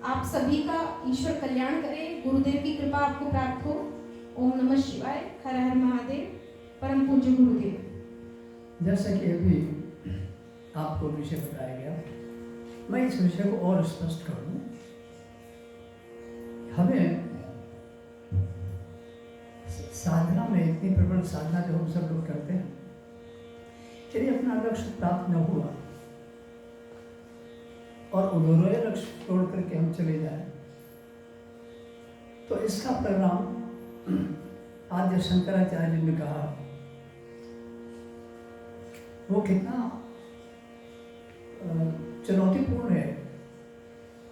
आप सभी का ईश्वर कल्याण करे, गुरुदेव की कृपा आपको प्राप्त हो। ओम नमः शिवाय। हर हर महादेव। परम पूज्य गुरुदेव। जैसा कि अभी आपको विषय बताया गया, मैं इस विषय को और स्पष्ट कर दूं। हमें साधना में इतनी प्रबल साधना जो हम सब लोग करते हैं, यदि अपना लक्ष्य प्राप्त न हुआ और उधोरे लक्ष्य छोड़ करके हम चले जाए, तो इसका परिणाम आद्य शंकराचार्य ने कहा वो कितना चुनौतीपूर्ण है,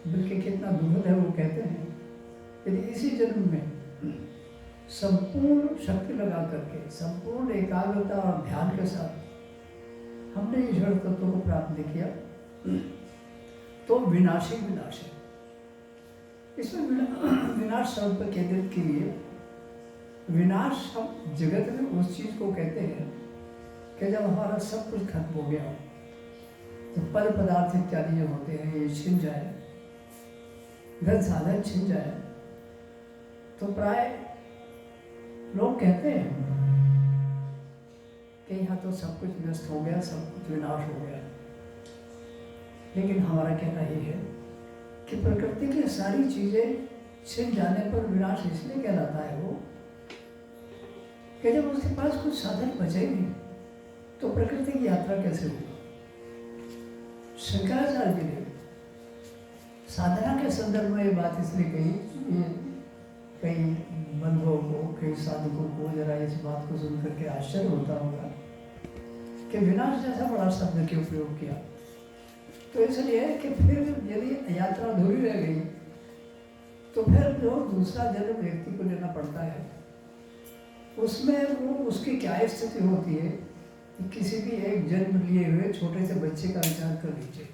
बल्कि कितना दुर्लभ है। वो कहते हैं यदि इसी जन्म में संपूर्ण शक्ति लगा करके, संपूर्ण एकाग्रता और ध्यान के साथ हमने ईश्वर तत्व को प्राप्त नहीं किया, तो विनाशी विनाश है। इसमें विनाश शब्द पर केंद्रित के लिए, विनाश हम जगत में उस चीज को कहते हैं कि जब हमारा सब कुछ खत्म हो गया हो, तो पद पदार्थ इत्यादि जो होते हैं ये छिन जाए, धन साधन छिन जाए, तो प्राय लोग कहते हैं कि यहाँ तो सब कुछ नष्ट हो गया, सब कुछ विनाश हो गया। लेकिन हमारा कहना ये है कि प्रकृति की सारी चीजें छिन जाने पर विनाश इसलिए कहलाता है वो कि जब उसके पास कुछ साधन बचे ही नहीं, तो प्रकृति की यात्रा कैसे होगी। शंकराचार्य जी ने साधना के संदर्भ में ये बात इसलिए कही, ये कई बंधुओं को, कई साधकों को जरा इस बात को सुन करके आश्चर्य होता होगा कि विनाश जैसा बड़ा शब्द क्यों प्रयोग किया। तो इसलिए कि फिर यदि यात्रा अधूरी रह गई, तो फिर जो दूसरा जन्म व्यक्ति को लेना पड़ता है, उसमें वो उसकी क्या स्थिति होती है। किसी भी एक जन्म लिए हुए छोटे से बच्चे का विचार कर लीजिए।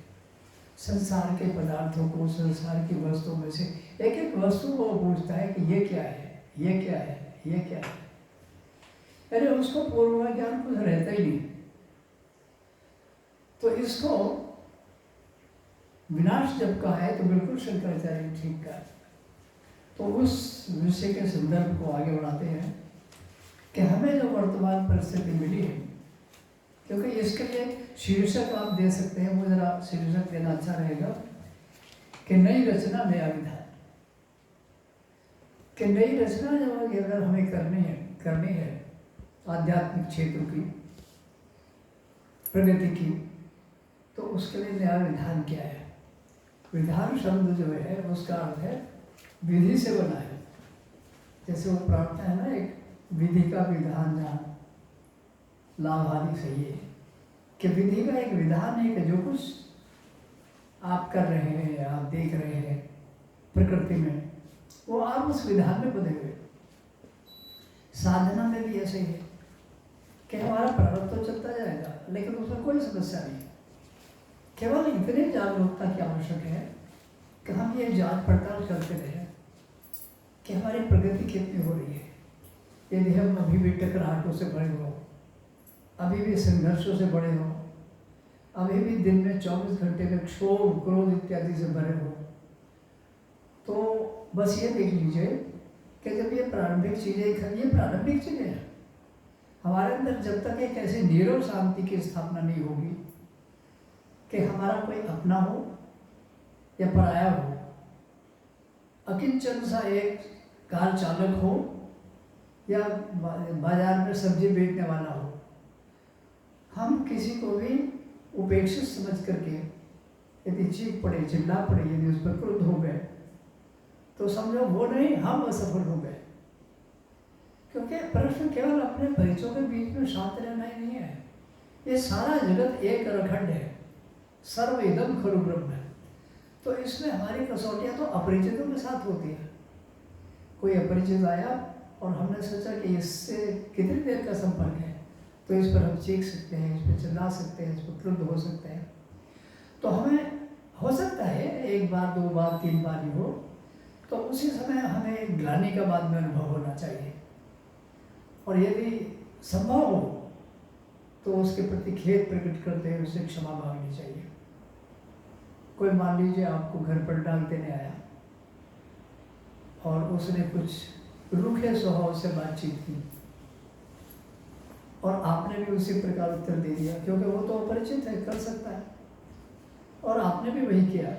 संसार के पदार्थों को, संसार की वस्तुओं में से एक एक वस्तु को पूछता है कि ये क्या है, ये क्या है, ये क्या है। अरे उसको पूर्व ज्ञान कुछ रहता ही नहीं। तो इसको विनाश जब कहा है तो बिल्कुल शंकराचार्य ने ठीक कहा। तो उस विषय के संदर्भ को आगे बढ़ाते हैं कि हमें जो वर्तमान परिस्थिति मिली है, क्योंकि इसके लिए शीर्षक आप दे सकते हैं, वो जरा शीर्षक देना अच्छा रहेगा कि नई रचना नया विधान। कि नई रचना जो अगर हमें करनी है आध्यात्मिक क्षेत्र की प्रगति की, तो उसके लिए नया विधान क्या है। विधान शब्द जो है उसका अर्थ है विधि से बना है। जैसे वो प्रार्थना है ना, एक विधि का विधान जहाँ लाभानी सही है, कि विधि का एक विधान है कि जो कुछ आप कर रहे हैं, आप देख रहे हैं प्रकृति में, वो आप उस विधान में बंधे हुए। साधना में भी ऐसे ही है कि हमारा प्रारब्ध तो चलता जाएगा, लेकिन उसमें कोई समस्या नहीं। केवल इतनी जागरूकता की आवश्यक है कि हम ये जांच पड़ताल करते रहें कि हमारी प्रगति कितनी हो रही है। यदि हम अभी भी टकराहटों से भरे हो, अभी भी संघर्षों से बड़े हो, अभी भी दिन में 24 घंटे में क्षोभ, क्रोध इत्यादि से भरे हो, तो बस ये देख लीजिए कि जब ये प्रारंभिक चीज़ें हैं हमारे अंदर, जब तक एक ऐसी नीरव शांति की स्थापना नहीं होगी कि हमारा कोई अपना हो या पराया हो, अकिंचन सा एक कार चालक हो या बाजार में सब्जी बेचने वाला हो, हम किसी को भी उपेक्षित समझ करके यदि चीख पड़े, चिल्ला पड़े, यदि उस पर क्रोध हो गए, तो समझो वो नहीं, हम असफल हो गए। क्योंकि प्रश्न केवल अपने परिचयों के बीच में शांत रहना ही नहीं है। ये सारा जगत एक अखंड है, सर्व इदम खलु ब्रह्म है। तो इसमें हमारी कसौटियाँ तो अपरिचितों के साथ होती है। कोई अपरिचित आया और हमने सोचा कि इससे कितनी देर का संपर्क है, तो इस पर हम चीख सकते हैं, इस पर चिल्ला सकते हैं, इस पर क्रुद्ध हो सकते हैं। तो हमें हो सकता है एक बार, दो बार, तीन बार ही हो, तो उसी समय हमें ग्लानि का बाद में अनुभव होना चाहिए। और यदि संभव हो तो उसके प्रति खेद प्रकट करते हुए उससे क्षमा मांगनी चाहिए। कोई मान लीजिए आपको घर पर डाल देने आया और उसने कुछ रूखे स्वभाव से बातचीत की और आपने भी उसी प्रकार उत्तर दे दिया, क्योंकि वो तो अपरिचित है, कर सकता है, और आपने भी वही किया।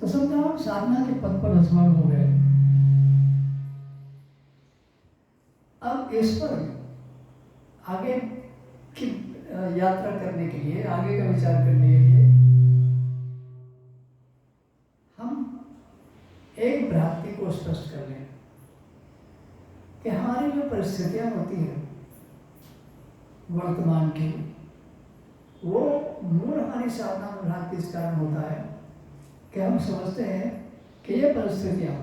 तो समझो हम साधना के पद पर असफल हो गए। अब इस पर आगे की यात्रा करने के लिए, आगे का विचार करने के लिए हम एक भ्रांति को स्पष्ट कर लें कि हमारी जो परिस्थितियां होती हैं वर्तमान की, वो मूल हमारी साधना भ्रांति इस कारण होता है कि हम समझते हैं कि ये परिस्थितियां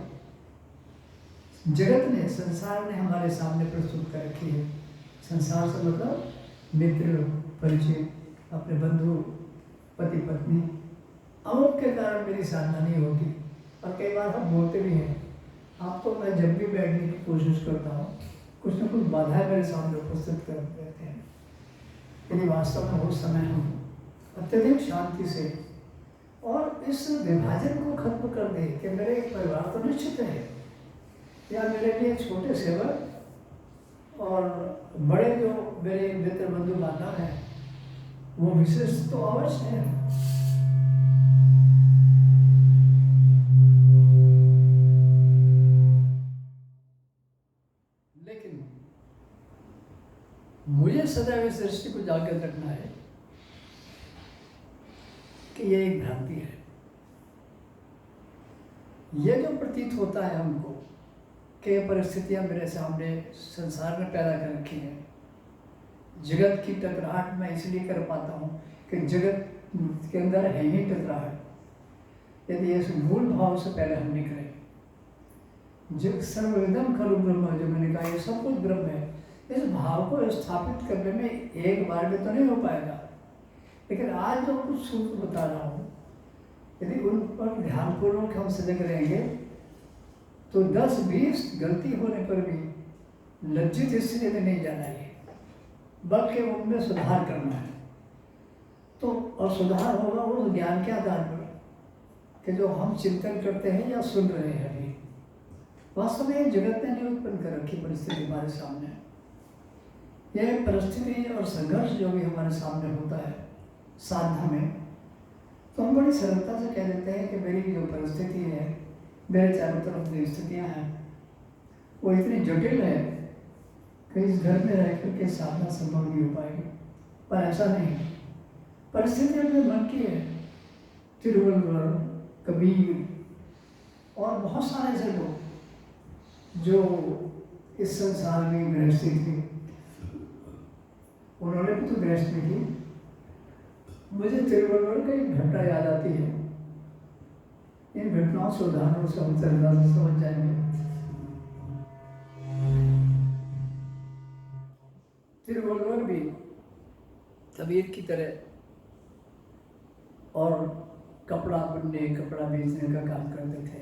जगत ने, संसार ने हमारे सामने प्रस्तुत कर रखी है। संसार से मतलब मित्र, परिचित, अपने बंधु, पति पत्नी, अमुक के कारण मेरी साधना नहीं होती। और कई बार हम बोलते भी हैं, आप तो मैं जब भी बैठने की कोशिश करता हूँ कुछ न कुछ बाधाएं मेरे सामने उपस्थित कर देते हैं। यदि वास्तव में उस समय हम अत्यधिक शांति से और इस विभाजन को खत्म कर दें कि मेरे एक परिवार तो निश्चित है, या मेरे लिए छोटे सेवक और बड़े जो मेरे मित्र बंधु बांधव हैं वो विशेष तो अवश्य है। लेकिन मुझे सदैव इस दृष्टि को जागृत रखना है कि ये एक भ्रांति है। ये जो प्रतीत होता है हमको कि परिस्थितियां मेरे सामने संसार ने पैदा कर रखी हैं, जगत की टकराहट मैं इसलिए कर पाता हूँ कि जगत के अंदर है ही टकराहट। यदि इस मूल भाव से पहले हम निकले, जग सर्वविदम खलु ब्रह्म, जो मैंने कहा ये सब कुछ ब्रह्म है, इस भाव को स्थापित करने में एक बार में तो नहीं हो पाएगा। लेकिन आज जो कुछ सूत्र बता रहा हूँ, यदि उन पर ध्यानपूर्वक हम सजग रहेंगे तो 10-20 गलती होने पर भी लज्जित स्थिति में नहीं जाना है, बल्कि उनमें सुधार करना है। तो और सुधार होगा उस ज्ञान के आधार पर कि जो हम चिंतन करते हैं या सुन रहे हैं अभी। वास्तव में जगत ने नहीं उत्पन्न कर रखी परिस्थिति हमारे सामने। यह परिस्थिति और संघर्ष जो भी हमारे सामने होता है साधना में, तो हम बड़ी सरलता से कह देते हैं कि मेरी जो परिस्थिति है, मेरे चारों तरफ जो स्थितियाँ हैं वो इतनी जटिल है कि इस घर में रह करके साधना संभव नहीं हो पाएगी। पर ऐसा नहीं, परिस्थितियाँ अपने मन की है। तिरुवल्लुवर, कबीर और बहुत सारे ऐसे लोग जो इस संसार में गृहस्थी थी, उन्होंने भी तो गृहस्थी की। मुझे तिरुवल्लुवर का एक घटना याद आती है। इन घटनाओं से उदाहरणों से हम सरलता से समझ जाएंगे। तिरुवल्लुवर भी कबीर की तरह और कपड़ा बुनने, कपड़ा बेचने का काम करते थे,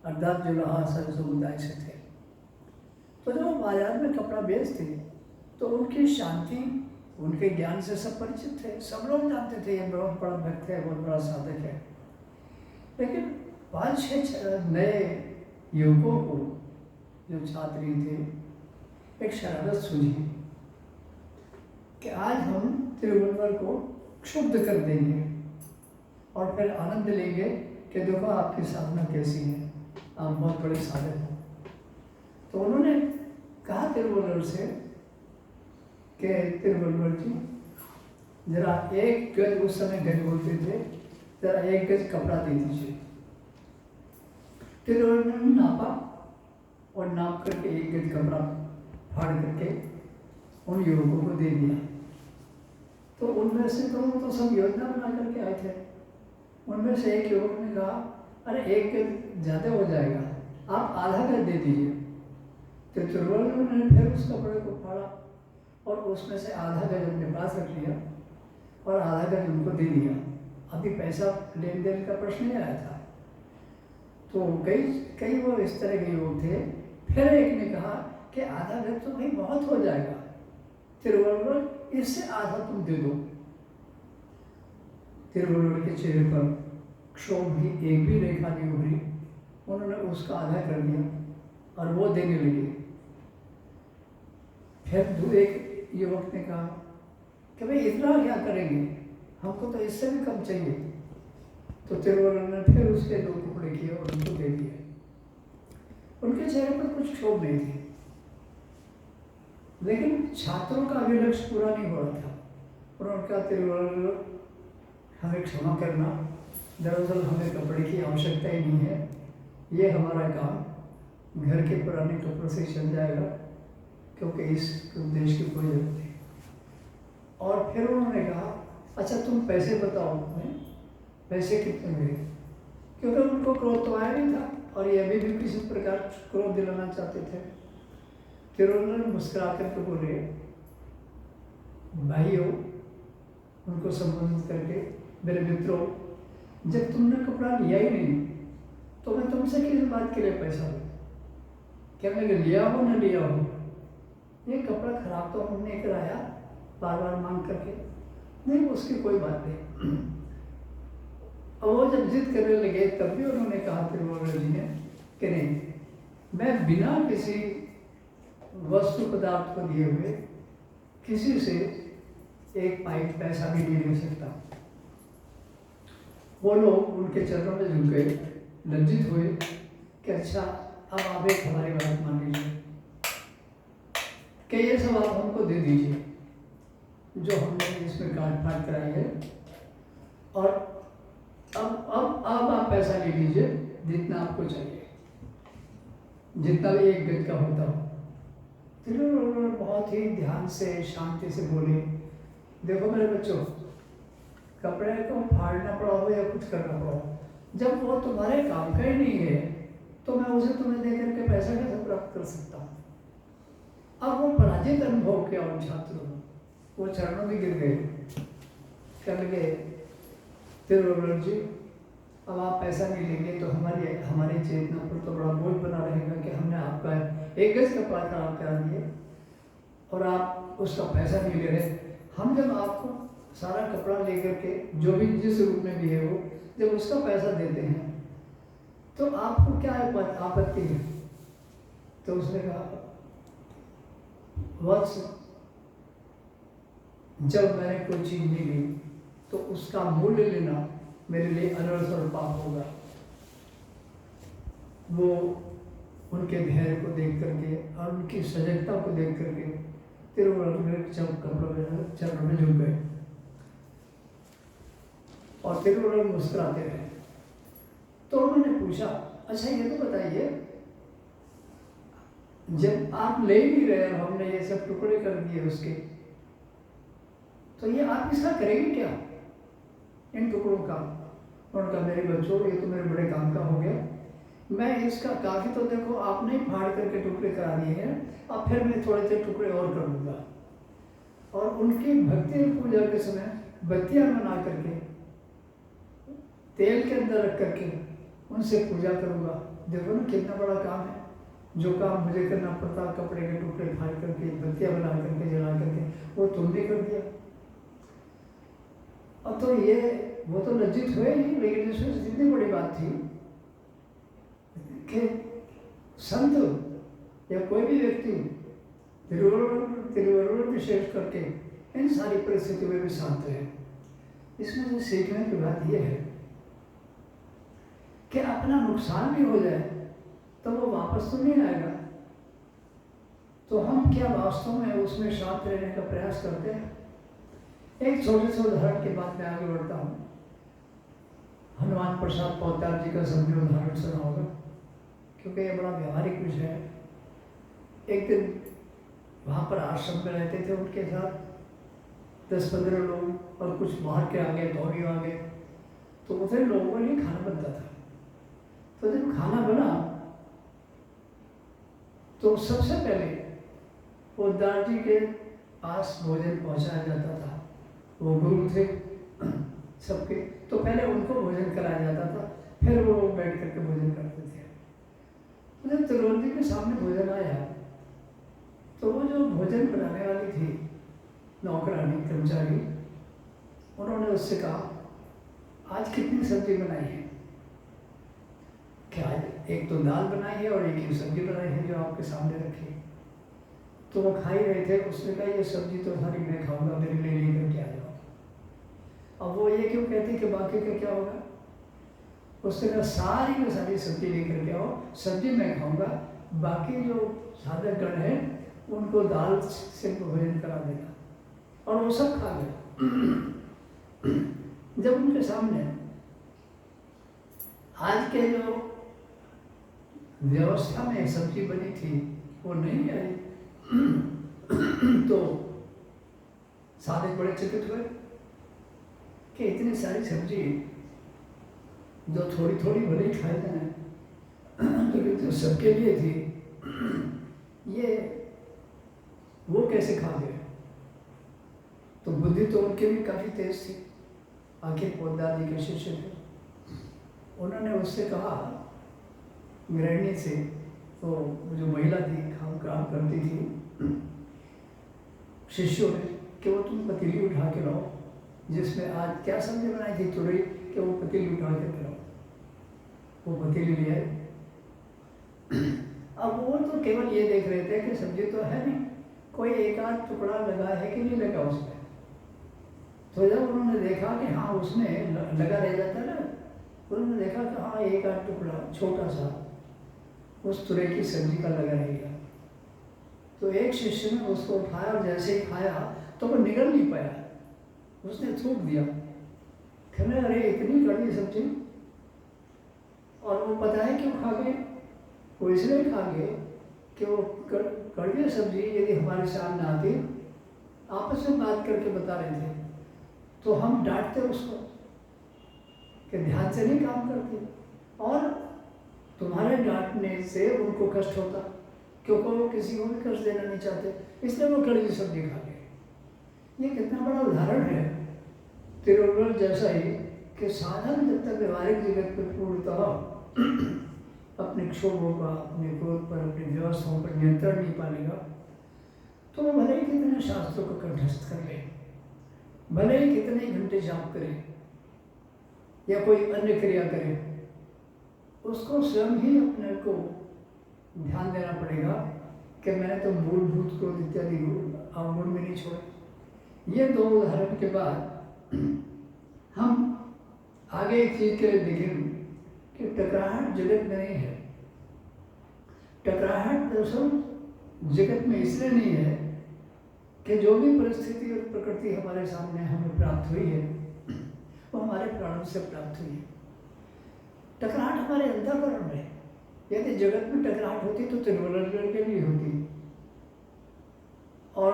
अर्थात जुलाहा सर समुदाय से थे। तो जब वो बाजार में कपड़ा बेचते तो उनकी शांति, उनके ज्ञान से सब परिचित थे, सब लोग जानते थे ये बहुत बड़ा भक्त है, बहुत बड़ा साधक है। लेकिन 5-6 नए युवकों को, जो छात्री थे, एक शरारत सूझी कि आज हम तिरुवल्लुवर को क्षुब्ध कर देंगे और फिर आनंद लेंगे कि देखो आपकी साधना कैसी है, आप बहुत बड़े साधक हो। तो उन्होंने कहा तिरुवल्लुवर से कि तिरुवल्लुवर जी, जरा एक गज, उस समय गज बोलते थे, जरा एक गज कपड़ा दे दीजिए। तिरुवल्लुवर ने नापा और नाप करके एक गज कपड़ा फाड़ करके उन युवकों को दे दिया। तो उनमें से तो सब योजना बना करके आए थे। उनमें से एक युवक ने कहा, अरे एक गज ज़्यादा हो जाएगा, आप आधा गज दे दीजिए। तो तिरुवल्लुवर ने फिर उस कपड़े को फाड़ा और उसमें से आधा गज अपने पास रख लिया और आधा गज उनको दे दिया। अभी पैसा लेन देन का प्रश्न नहीं आया था। तो कई वो इस तरह के लोग थे। फिर एक ने कहा कि आधा गज तो भाई बहुत हो जाएगा, तिरुवल्लुवर इससे आधा तुम दे दो। तिरुवल्लुवर के चेहरे पर क्षोभ की एक भी रेखा नहीं उभरी उन्होंने उसका आधा कर दिया और वो देने लगे। फिर एक युवक ने कहा कि भाई इतना क्या करेंगे, हमको तो इससे भी कम चाहिए। तो तिरुवल्लुवर ने फिर उसके 2 टुकड़े किए और उनको दे दिए। उनके चेहरे पर कुछ क्षोभ नहीं थी, लेकिन छात्रों का अभी लक्ष्य पूरा नहीं हो रहा था। उन्होंने कहा तिरुवल्लुवर हमें क्षमा करना, दरअसल हमें कपड़े की आवश्यकता ही नहीं है, ये हमारा काम घर के पुराने कपड़ों से चल जाएगा, क्योंकि इस देश की कोई जरूरत नहीं। और फिर उन्होंने कहा अच्छा तुम पैसे बताओ, पैसे कितने हुए, क्योंकि उनको क्रोध तो आया नहीं था और ये अभी भी किसी प्रकार क्रोध दिलाना चाहते थे। फिर उन्होंने मुस्कुरा करके बोले भाइयों, उनको संबोधित करके, मेरे मित्रों, जब तुमने कपड़ा लिया ही नहीं तो मैं तुमसे किस बात के लिए पैसा दूँ? क्या मैंने लिया हो न लिया हो, ये कपड़ा खराब तो हमने कराया बार बार मांग करके, नहीं उसकी कोई बात नहीं। और वो जब जिद करने लगे तब भी उन्होंने कहा तिरुवल्लुवर जी ने कि नहीं, मैं बिना किसी वस्तु पदार्थ को दिए हुए किसी से एक पाइप पैसा भी नहीं ले सकता। वो लोग उनके चरणों में झुक गए, लज्जित हुए कि अच्छा अब आप एक हमारी बात मान लीजिए कि ये सब आप हमको दे दीजिए जो हमने इसमें काट फाट कराई है, और अब आप पैसा ले लीजिए जितना आपको चाहिए, जितना भी 1 गज का होता हो। तिरुवल्लुवर बहुत ही ध्यान से शांति से बोले, देखो मेरे बच्चों, कपड़े को फाड़ना पड़ा हो या कुछ करना पड़ा हो, जब वो तुम्हारे काम का ही नहीं है तो मैं उसे तुम्हें दे करके पैसा कैसे प्राप्त कर सकता हूँ। अब वो पराजित अनुभव किया उन छात्रों ने, वो चरणों में गिर गए, कह लगे तिरुवल्लुवर जी अब आप पैसा नहीं लेंगे तो हमारी चेतना पर तो बड़ा बोझ बना रहेगा कि हमने आपका 1 गज कपड़ा खराब करा दिया और आप उसका पैसा नहीं ले रहे। हम जब आपको सारा कपड़ा लेकर के जो भी जिस रूप में भी है वो जब उसका पैसा देते हैं तो आपको क्या आपत्ति है? तो उसने कहा वत्स, जब मैंने कोई चीज नहीं ली तो उसका मूल्य लेना मेरे लिए अनर्थ और पाप होगा। वो उनके धैर्य को देख करके और उनकी सजगता को देख करके तिरुवल्लुवर चरणों में झुक गए और तिरुवल्लुवर मुस्कुराते रहे। तो उन्होंने पूछा अच्छा ये तो बताइए, जब आप ले नहीं रहे और हमने ये सब टुकड़े कर दिए उसके, तो ये आप इसका करेंगे क्या इन टुकड़ों का? उन्होंने कहा मेरे बच्चों ये तो मेरे बड़े काम का हो गया, मैं इसका काफ़ी तो देखो आपने फाड़ करके टुकड़े करा दिए हैं, अब फिर मैं थोड़े से टुकड़े और कर दूंगा और उनकी भक्ति पूजा के समय बत्तियां बना करके तेल के अंदर रख करके उनसे पूजा करूंगा। देखो ना कितना बड़ा काम है, जो काम मुझे करना पड़ता कपड़े के टुकड़े फाड़ करके बत्तियां बना करके जला करके, वो तुमने कर दिया। अब तो ये वो तो लज्जित हुए ही, लेकिन इसमें इतनी बड़ी बात थी कि संत या कोई भी व्यक्ति तिरुवल्लुवर विशेष करके इन सारी परिस्थितियों में भी शांत है। इसमें से सीखने की बात यह है कि अपना नुकसान भी हो जाए तो वो वापस तो नहीं आएगा, तो हम क्या वास्तव में उसमें शांत रहने का प्रयास करते हैं? एक छोटे से उदाहरण के बाद मैं आगे बढ़ता हूँ। हनुमान प्रसाद पोद्दार जी का सबने उदाहरण सुना होगा, क्योंकि ये बड़ा व्यवहारिक विषय है। एक दिन वहाँ पर आश्रम में रहते थे, उनके साथ 10-15 लोग और कुछ बाहर के आ गए, दौड़ियों आ गए, तो उधर लोगों के लिए खाना बनता था। तो जब खाना बना तो सबसे पहले पोद्दार जी के पास भोजन पहुँचाया जाता था। वो गुरु थे सबके, तो पहले उनको भोजन कराया जाता था, फिर वो बैठ करके भोजन करते थे। तो जब तिरुवल्लुवर जी के सामने भोजन आया तो वो जो भोजन बनाने वाली थी नौकरानी कर्मचारी, उन्होंने उससे कहा आज कितनी सब्जी बनाई है? क्या एक तो दाल बनाई है और एक ही सब्जी बनाई है जो आपके सामने रखी है। तो वो खा ही रहे थे, उसने कहा ये सब्जी तो सारी मैं खाऊंगा, मेरे लिए लेकर के आ जाओ। अब वो ये क्यों कहती कि बाकी का क्या होगा? उसने कहा सारी में सारी सब्जी लेकर के आओ, सब्जी मैं खाऊंगा, बाकी जो साधक गण है उनको दाल से भोजन करा देगा। और वो सब खा गए। जब उनके सामने आज के जो व्यवस्था में सब्जी बनी थी वो नहीं आई, तो साधक बड़े चकित हुए कि इतनी सारी सब्जी जो थोड़ी थोड़ी भले ही खाई जाए, लेकिन जो सबके लिए थी ये वो कैसे खा गए? तो बुद्धि तो उनकी भी काफी तेज थी, आखिर पोद्दार जी के शिष्य थे। उन्होंने उससे कहा, गृहिणी से, तो जो महिला थी काम करती थी शिष्यों ने, कि वो तुम पतीली उठा के लाओ जिसमें आज क्या सब्जी बनाई थी तुरई, कि वो पतीली उठा के लाओ। वो पतीली ले आए। अब वो तो केवल ये देख रहे थे कि सब्जी तो है नहीं, कोई एक आध टुकड़ा लगा है कि नहीं लगा उसमें। तो जब उन्होंने देखा कि हाँ उसमें लगा रह जाता है ना, उन्होंने देखा कि हाँ एक आध टुकड़ा छोटा सा उस तुरई की सब्जी का लगा रह गया। तो एक शिष्य ने उसको उठाया और जैसे ही खाया तो वो निगल नहीं पाया, उसने थूक दिया। कहने अरे इतनी कड़वी सब्जी। और वो पता है क्यों खा गए? वो इसलिए खा गए कि वो कड़वी सब्जी यदि हमारे सामने आती, आपस में बात करके बता रहे थे, तो हम डांटते उसको कि ध्यान से नहीं काम करती, और तुम्हारे डांटने से उनको कष्ट होता, क्योंकि वो किसी को भी कष्ट देना नहीं चाहते, इसलिए वो कड़वी सब्जी खा गए। ये कितना बड़ा उदाहरण है तिरुवरुण जैसा ही, कि साधन जब तक व्यवहारिक जगत पर पूर्णतः अपने क्षोभों का, अपने क्रोध पर, अपनी व्यवस्थाओं पर नियंत्रण नहीं पालेगा, तो वो भले ही कितने शास्त्रों को कंठस्थ कर ले, भले ही कितने घंटे जाप करे या कोई अन्य क्रिया करे, उसको स्वयं ही अपने को ध्यान देना पड़ेगा कि मैंने तो मूलभूत क्रोध इत्यादि अवगुण में नहीं छोड़े। ये दो उदाहरण के बाद हम आगे एक चीज के लिए देखेंगे कि टकराहट जगत में नहीं है। टकराहट दरअसल जगत में इसलिए नहीं है कि जो भी परिस्थिति और प्रकृति हमारे सामने हमें प्राप्त हुई है वो हमारे प्राणों से प्राप्त हुई है। टकराहट हमारे अंतःकरण में। यदि जगत में टकराहट होती तो तिरुवरुण के लिए होती, और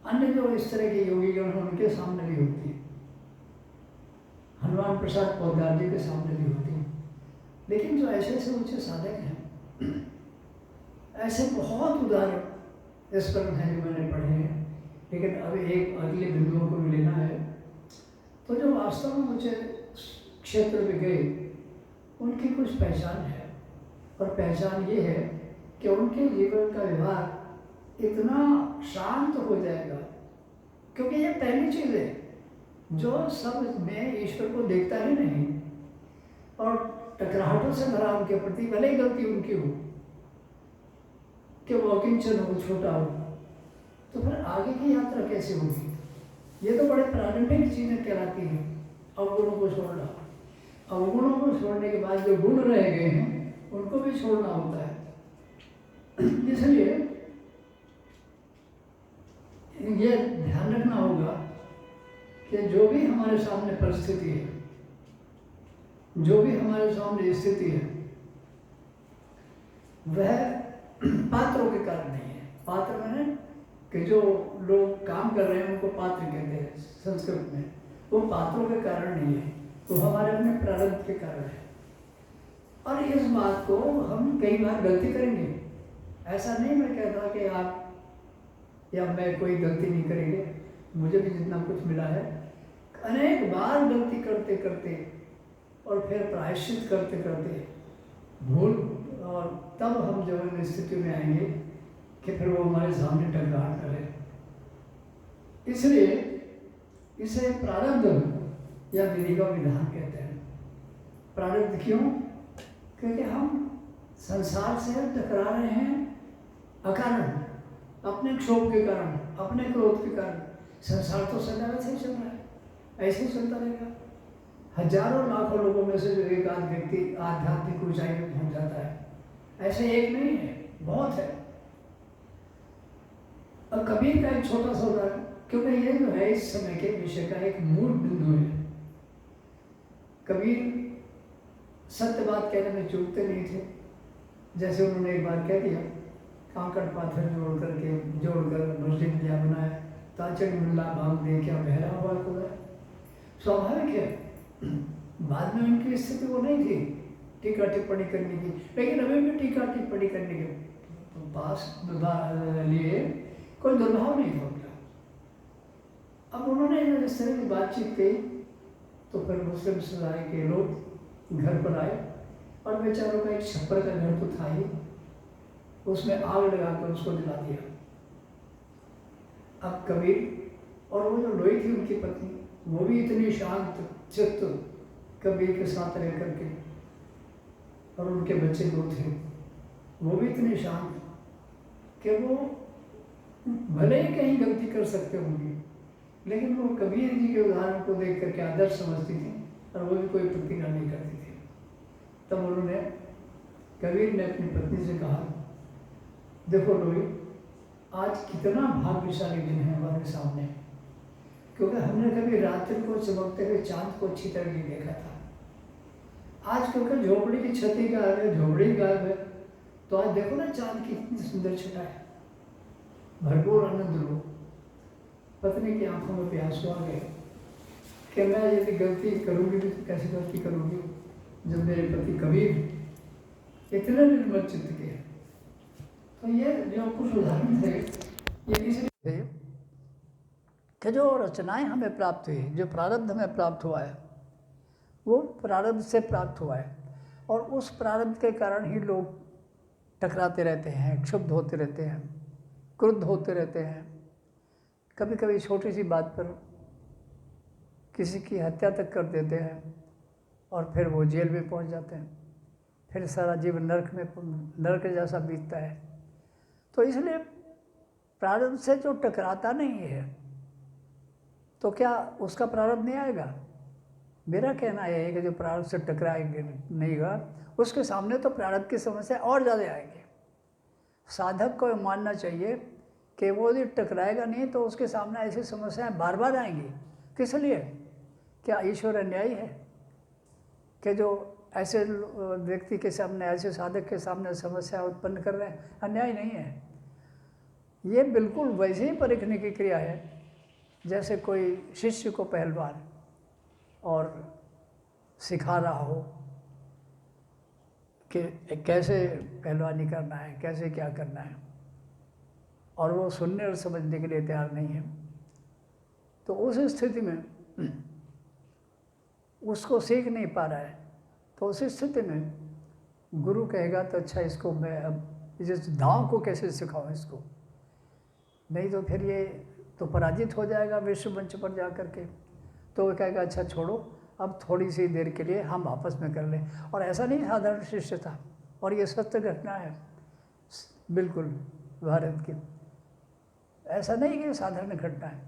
अन्य जो इस तरह के योगी गण उनके सामने भी होती है, हनुमान प्रसाद पोद्दार जी के सामने भी होती है। लेकिन जो ऐसे ऐसे ऊंचे साधक हैं, ऐसे बहुत उदाहरण इस पर हैं जो मैंने पढ़े हैं, लेकिन अब एक अगले बिंदुओं को भी लेना है। तो जो वास्तव में ऊंचे क्षेत्र में गए उनकी कुछ पहचान है, और पहचान ये है कि उनके जीवन का व्यवहार इतना शांत हो जाएगा, क्योंकि ये पहली चीज है जो सब में ईश्वर को देखता ही नहीं, और टकराहटों से भरा उनके प्रति भले ही गलती उनकी हो कि वो अकिंचन हो, छोटा हो, तो फिर आगे की यात्रा कैसे होगी? ये तो बड़े प्रारंभिक चीजें कहलाती हैं, अवगुणों को छोड़ना। अवगुणों को छोड़ने के बाद जो गुण रह गए हैं उनको भी छोड़ना होता है। इसलिए ये ध्यान रखना होगा कि जो भी हमारे सामने परिस्थिति है, जो भी हमारे सामने स्थिति है, वह पात्रों के कारण नहीं है। पात्र मैंने कि जो लोग काम कर रहे हैं उनको पात्र कहते हैं संस्कृत में, वो पात्रों के कारण नहीं है, तो हमारे अपने प्रारब्ध के कारण है। और इस बात को हम कई बार गलती करेंगे। ऐसा नहीं मैं कहता कि आप या मैं कोई गलती नहीं करेंगे, मुझे भी जितना कुछ मिला है, अनेक बार गलती करते करते और फिर प्रायश्चित करते करते भूल, और तब हम जो इन स्थिति में आएंगे कि फिर वो हमारे सामने टकराहट करे। इसलिए इसे प्रारब्ध या विधि का विधान कहते हैं। प्रारब्ध क्यों? क्योंकि हम संसार से टकरा रहे हैं अकारण, अपने क्षोभ के कारण, अपने क्रोध के कारण। संसार तो सदा वैसे ही चल रहा है, ऐसे ही चलता रहेगा। हजारों लाखों लोगों में से जो एक आध व्यक्ति आध्यात्मिक ऊंचाई में पहुंच जाता है, ऐसे एक नहीं है, बहुत है। और कबीर का एक छोटा सा उदाहरण, क्योंकि ये जो है इस समय के विषय का एक मूल बिंदु है। कबीर सत्य बात कहने में चूकते नहीं थे। जैसे उन्होंने एक बार कह दिया, कांकड़ पाथर जोड़कर मस्जिद दिया बनाया, ताचड़ मुल्ला भाग दे क्या बहरा हुआ खुदा। स्वाभाविक है, बाद में उनकी स्थिति वो नहीं थी टीका टिप्पणी करने की, लेकिन अभी भी टीका टिप्पणी करने के पास लिए कोई दुर्भाव नहीं था उनका। अब उन्होंने इस तरह की बातचीत की तो फिर मुस्लिम समुदाय के लोग घर पर आए और बेचारों का एक छप्पर का घर तो था ही, उसमें आग लगाकर उसको जला दिया। अब कबीर और वो जो लोई थी उनकी पत्नी, वो भी इतनी शांत चित्त कबीर के साथ रह करके, और उनके बच्चे दो थे, वो भी इतने शांत कि वो भले ही कहीं गलती कर सकते होंगे, लेकिन वो कबीर जी के उदाहरण को देख करके आदर्श समझती थी और वो भी कोई प्रतिक्रिया नहीं करती थी। तब उन्होंने, कबीर ने अपनी पत्नी से कहा, देखो लोई, आज कितना भाग्यशाली दिन है हमारे सामने, क्योंकि हमने कभी रात्रि को चमकते हुए चांद को अच्छी तरह नहीं देखा था। आज क्योंकि झोपड़ी की छती गायब है, झोपड़ी गायब है, तो आज देखो ना चांद की कितनी सुंदर छटा है, भरपूर आनंद लो। पत्नी की आंखों में प्यास आ गए कि मैं यदि गलती करूँगी भी तो कैसे गलती करूँगी जब मेरे पति कबीर इतने निर्मल चित्त के हैं। तो ये जो कुछ उदाहरण थे ये इसलिए थे कि जो रचनाएं हमें प्राप्त हुई, जो प्रारब्ध हमें प्राप्त हुआ है, वो प्रारब्ध से प्राप्त हुआ है, और उस प्रारब्ध के कारण ही लोग टकराते रहते हैं, क्षुब्ध होते रहते हैं, क्रुद्ध होते रहते हैं। कभी कभी छोटी सी बात पर किसी की हत्या तक कर देते हैं और फिर वो जेल में पहुंच जाते हैं, फिर सारा जीवन नरक जैसा बीतता है। तो इसलिए प्रारब्ध से जो टकराता नहीं है तो क्या उसका प्रारब्ध नहीं आएगा? मेरा कहना यह है कि जो प्रारब्ध से टकराएंगे नहींगा, उसके सामने तो प्रारब्ध की समस्या और ज़्यादा आएगी। साधक को मानना चाहिए कि वो यदि टकराएगा नहीं तो उसके सामने ऐसी समस्याएं बार बार आएंगी। किस लिए? क्या ईश्वर अन्यायी है कि जो ऐसे व्यक्ति के सामने, ऐसे साधक के सामने समस्या उत्पन्न कर रहे हैं? अन्याय नहीं है। ये बिल्कुल वैसे ही परखने की क्रिया है जैसे कोई शिष्य को पहलवान और सिखा रहा हो कि कैसे पहलवानी करना है, कैसे क्या करना है, और वो सुनने और समझने के लिए तैयार नहीं है। तो उस स्थिति में उसको सीख नहीं पा रहा है, तो उस स्थिति में गुरु कहेगा तो अच्छा इसको मैं अब इस दांव को कैसे सिखाऊं इसको, नहीं तो फिर ये तो पराजित हो जाएगा विश्व मंच पर जा कर के। तो वो कहेगा अच्छा छोड़ो, अब थोड़ी सी देर के लिए हम आपस में कर लें। और ऐसा नहीं साधारण शिष्य था, और ये सत्य घटना है बिल्कुल भारत की, ऐसा नहीं कि साधारण घटना है।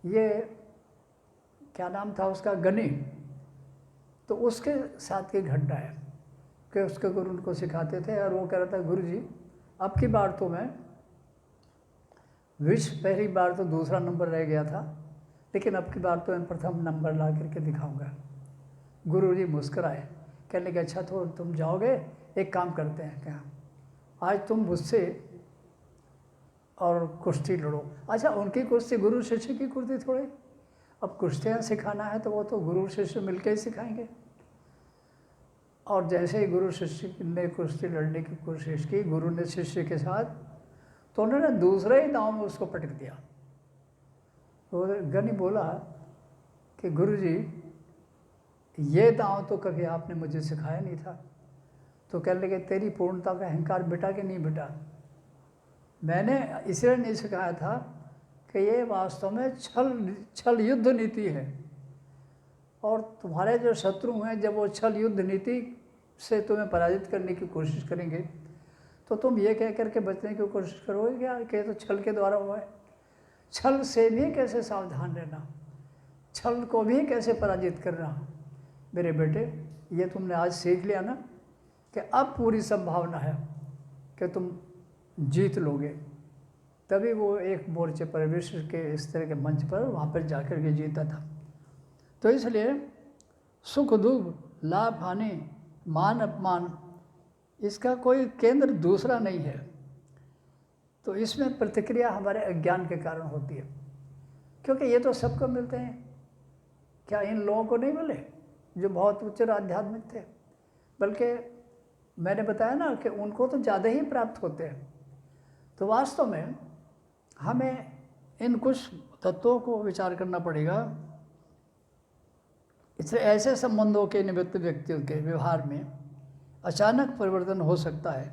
ये क्या नाम था उसका, गनी, तो उसके साथ की घटना है कि उसके गुरु उनको सिखाते थे और वो कह रहा था गुरु जी अब की बार तो मैं पहली बार तो दूसरा नंबर रह गया था, लेकिन अब की बार तो मैं प्रथम नंबर ला करके दिखाऊंगा। गुरु जी मुस्कुराए, कहने लगे अच्छा तो तुम जाओगे, एक काम करते हैं क्या, आज तुम मुझसे और कुश्ती लड़ो। अच्छा उनकी कुश्ती गुरु शिष्य की कुश्ती थोड़ी, अब कुश्तियाँ सिखाना है तो वो तो गुरु शिष्य मिलकर ही सिखाएंगे। और जैसे ही गुरु शिष्य ने कुश्ती लड़ने की कोशिश की गुरु ने शिष्य के साथ, तो उन्होंने दूसरे ही दांव में उसको पटक दिया। तो गनी बोला कि गुरु जी ये दांव तो कभी आपने मुझे सिखाया नहीं था। तो कहने लगे तेरी पूर्णता का अहंकार बिटा कि नहीं बिटा, मैंने इसलिए नहीं सिखाया था कि ये वास्तव में छल युद्ध नीति है, और तुम्हारे जो शत्रु हैं जब वो छल युद्ध नीति से तुम्हें पराजित करने की कोशिश करेंगे तो तुम ये कह करके बचने की कोशिश करोगे क्या कि तो छल के द्वारा हुआ है। छल से भी कैसे सावधान रहना, छल को भी कैसे पराजित करना। मेरे बेटे, ये तुमने आज सीख लिया ना कि अब पूरी संभावना है कि तुम जीत लोगे। तभी वो एक मोर्चे पर विश्व के इस तरह के मंच पर वहाँ पर जाकर के जीता था। तो इसलिए सुख दुख, लाभ हानि, मान अपमान, इसका कोई केंद्र दूसरा नहीं है। तो इसमें प्रतिक्रिया हमारे अज्ञान के कारण होती है, क्योंकि ये तो सबको मिलते हैं। क्या इन लोगों को नहीं मिले जो बहुत उच्च आध्यात्मिक थे? बल्कि मैंने बताया ना कि उनको तो ज़्यादा ही प्राप्त होते हैं। तो वास्तव में हमें इन कुछ तत्वों को विचार करना पड़ेगा। इसलिए ऐसे संबंधों के निमित्त व्यक्तियों के व्यवहार में अचानक परिवर्तन हो सकता है।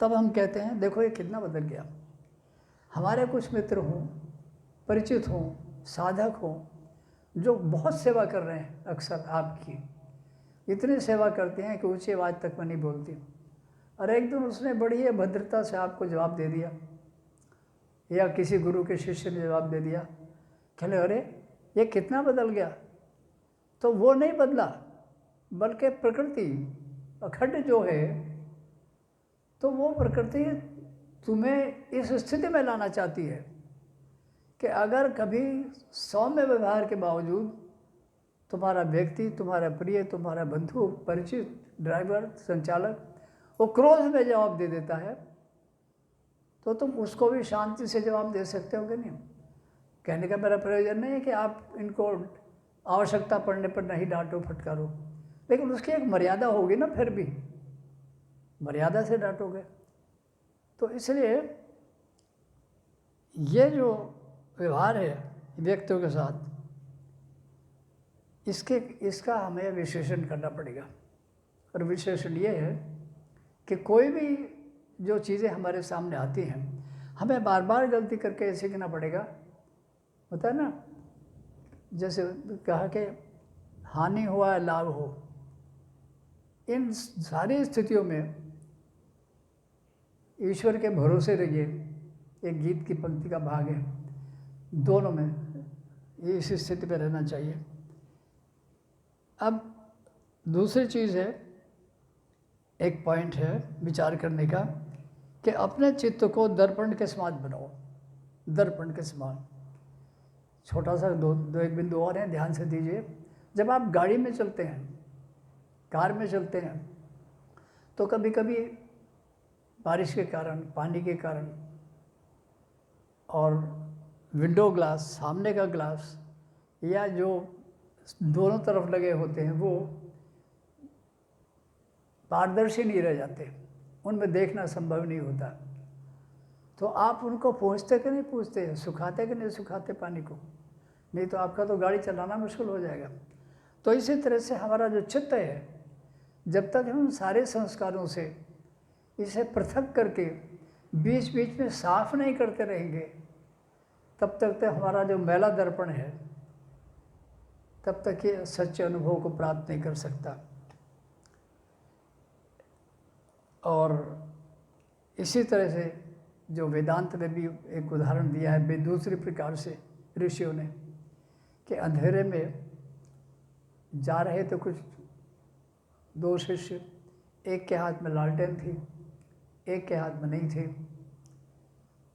तब हम कहते हैं देखो ये कितना बदल गया। हमारे कुछ मित्र हों, परिचित हों, साधक हों, जो बहुत सेवा कर रहे हैं, अक्सर आपकी इतनी सेवा करते हैं कि ऊँची आवाज़ तक में नहीं बोलती, और एक दिन उसने बड़ी भद्रता से आपको जवाब दे दिया, या किसी गुरु के शिष्य ने जवाब दे दिया, कहले अरे ये कितना बदल गया। तो वो नहीं बदला, बल्कि प्रकृति अखंड जो है, तो वो प्रकृति तुम्हें इस स्थिति में लाना चाहती है कि अगर कभी सौम्य व्यवहार के बावजूद तुम्हारा व्यक्ति, तुम्हारा प्रिय, तुम्हारा बंधु, परिचित, ड्राइवर, संचालक वो क्रोध में जवाब दे देता है, तो तुम उसको भी शांति से जवाब दे सकते हो कि नहीं। कहने का मेरा प्रयोजन नहीं है कि आप इनको आवश्यकता पड़ने पर नहीं डांटो फटकारो, लेकिन उसकी एक मर्यादा होगी ना, फिर भी मर्यादा से डांटोगे। तो इसलिए ये जो व्यवहार है व्यक्तियों के साथ, इसका हमें विश्लेषण करना पड़ेगा। और विश्लेषण ये है कि कोई भी जो चीज़ें हमारे सामने आती हैं, हमें बार बार गलती करके सीखना पड़ेगा। होता है ना, जैसे कहा कि हानि हुआ लाभ हो, इन सारी स्थितियों में ईश्वर के भरोसे रहिए, एक गीत की पंक्ति का भाग है। दोनों में इस स्थिति पर रहना चाहिए। अब दूसरी चीज़ है, एक पॉइंट है विचार करने का कि अपने चित्त को दर्पण के समान बनाओ। दर्पण के समान, छोटा सा दो एक बिंदु और हैं, ध्यान से दीजिए। जब आप गाड़ी में चलते हैं, कार में चलते हैं, तो कभी कभी बारिश के कारण, पानी के कारण, और विंडो ग्लास, सामने का ग्लास, या जो दोनों तरफ लगे होते हैं वो पारदर्शी नहीं रह जाते, उनमें देखना संभव नहीं होता। तो आप उनको पूछते कि नहीं पूछते, सुखाते कि नहीं सुखाते पानी को? नहीं तो आपका तो गाड़ी चलाना मुश्किल हो जाएगा। तो इसी तरह से हमारा जो चित्त है, जब तक हम सारे संस्कारों से इसे पृथक करके बीच बीच में साफ नहीं करते रहेंगे, तब तक तो हमारा जो मैला दर्पण है, तब तक ये सच्चे अनुभव को प्राप्त नहीं कर सकता। और इसी तरह से जो वेदांत ने भी एक उदाहरण दिया है दूसरी प्रकार से ऋषियों ने, कि अंधेरे में जा रहे थे कुछ दो शिष्य, एक के हाथ में लालटेन थी, एक के हाथ में नहीं थी।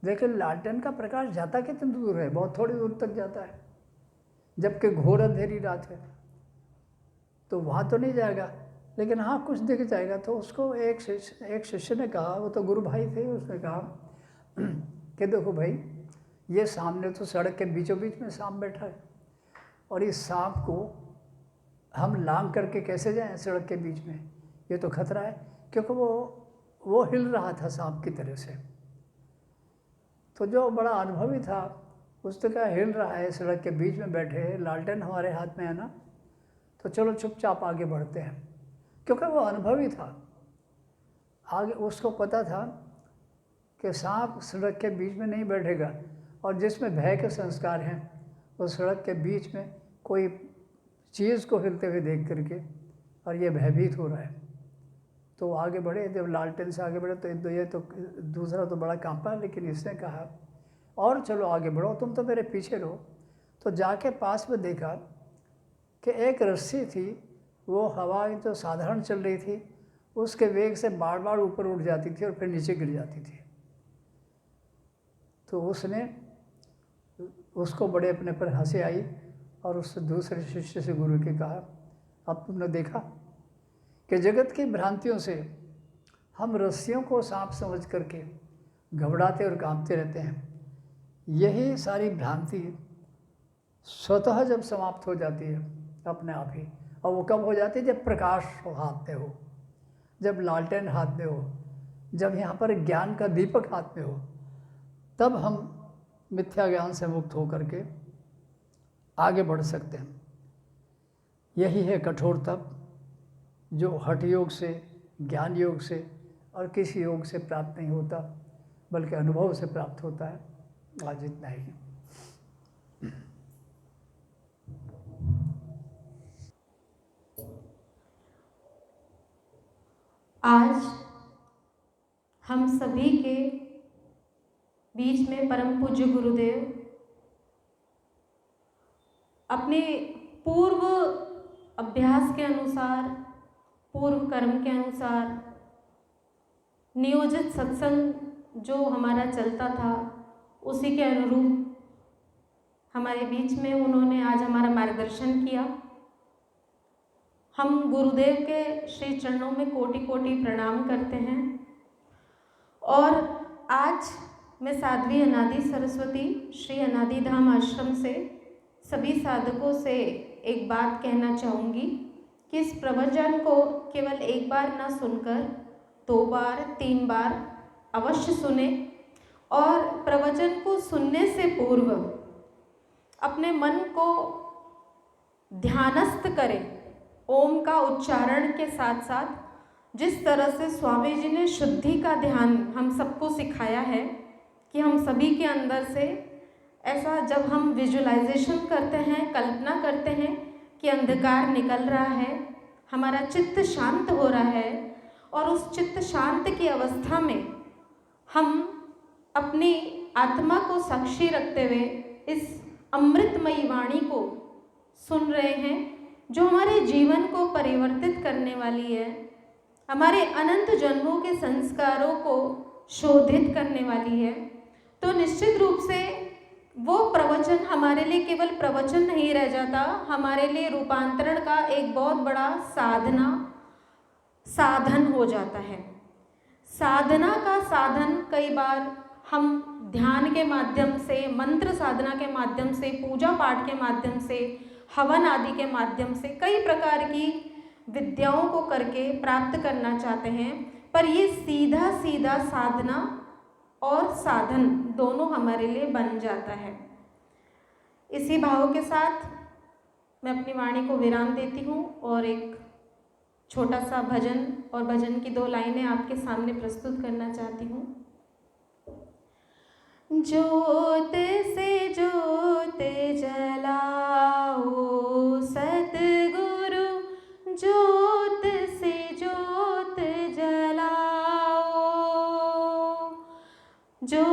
लेकिन लालटेन का प्रकाश जाता कितनी दूर है? बहुत थोड़ी दूर तक जाता है, जबकि घोर अंधेरी रात है, तो वहाँ तो नहीं जाएगा, लेकिन हाँ कुछ दिख जाएगा। तो उसको एक शिष्य ने कहा, वो तो गुरु भाई थे, उसने कहा कि देखो भाई, ये सामने तो सड़क के बीचों बीच में सांप बैठा है, और इस सांप को हम लांग करके कैसे जाएं सड़क के बीच में? ये तो खतरा है, क्योंकि वो हिल रहा था सांप की तरह से। तो जो बड़ा अनुभवी था उसने कहा, हिल रहा है, सड़क के बीच में बैठे हैं, लालटेन हमारे हाथ में है ना, तो चलो चुपचाप आगे बढ़ते हैं। क्योंकि वो अनुभवी था, आगे उसको पता था कि सांप सड़क के बीच में नहीं बैठेगा, और जिसमें भय के संस्कार हैं वो सड़क के बीच में कोई चीज़ को हिलते हुए देख करके, और ये भयभीत हो रहा है। तो आगे बढ़े, जब लालटेन से आगे बढ़े तो ये तो दूसरा तो बड़ा कांपा, लेकिन इसने कहा और चलो आगे बढ़ो, तुम तो मेरे पीछे रहो। तो जाके पास में देखा कि एक रस्सी थी, वो हवा तो साधारण चल रही थी, उसके वेग से बार बार ऊपर उठ जाती थी और फिर नीचे गिर जाती थी। तो उसने उसको बड़े अपने पर हंसी आई और उससे दूसरे शिष्य से गुरु के कहा, अब तुमने देखा कि जगत की भ्रांतियों से हम रस्सियों को सांप समझ करके घबराते और कांपते रहते हैं। यही सारी भ्रांति स्वतः जब समाप्त हो जाती है अपने आप ही, और वो कब हो जाती है? जब प्रकाश हाथ में हो, जब लालटेन हाथ में हो, जब यहाँ पर ज्ञान का दीपक हाथ में हो, तब हम मिथ्या ज्ञान से मुक्त होकर के आगे बढ़ सकते हैं। यही है कठोर तप, जो हठ योग से, ज्ञान योग से और किसी योग से प्राप्त नहीं होता, बल्कि अनुभव से प्राप्त होता है। आज इतना ही। आज हम सभी के बीच में परम पूज्य गुरुदेव अपने पूर्व अभ्यास के अनुसार, पूर्व कर्म के अनुसार नियोजित सत्संग जो हमारा चलता था, उसी के अनुरूप हमारे बीच में उन्होंने आज हमारा मार्गदर्शन किया। हम गुरुदेव के श्री चरणों में कोटि कोटि प्रणाम करते हैं। और आज मैं साध्वी अनादि सरस्वती श्री अनादि धाम आश्रम से सभी साधकों से एक बात कहना चाहूँगी कि इस प्रवचन को केवल एक बार ना सुनकर 2 बार 3 बार अवश्य सुने, और प्रवचन को सुनने से पूर्व अपने मन को ध्यानस्थ करें। ओम का उच्चारण के साथ साथ जिस तरह से स्वामी जी ने शुद्धि का ध्यान हम सबको सिखाया है कि हम सभी के अंदर से ऐसा जब हम विजुअलाइजेशन करते हैं, कल्पना करते हैं कि अंधकार निकल रहा है, हमारा चित्त शांत हो रहा है, और उस चित्त शांत की अवस्था में हम अपनी आत्मा को साक्षी रखते हुए इस अमृतमयी वाणी को सुन रहे हैं, जो हमारे जीवन को परिवर्तित करने वाली है, हमारे अनंत जन्मों के संस्कारों को शोधित करने वाली है। तो निश्चित रूप से वो प्रवचन हमारे लिए केवल प्रवचन नहीं रह जाता, हमारे लिए रूपांतरण का एक बहुत बड़ा साधन हो जाता है। साधना का साधन कई बार हम ध्यान के माध्यम से, मंत्र साधना के माध्यम से, पूजा पाठ के माध्यम से, हवन आदि के माध्यम से, कई प्रकार की विद्याओं को करके प्राप्त करना चाहते हैं, पर ये सीधा सीधा साधना और साधन दोनों हमारे लिए बन जाता है। इसी भाव के साथ मैं अपनी वाणी को विराम देती हूँ और एक छोटा सा भजन और भजन की 2 लाइनें आपके सामने प्रस्तुत करना चाहती हूँ। ज्योत से ज्योत जलाओ सतगुरु, ज्योत से ज्योत जलाओ, जो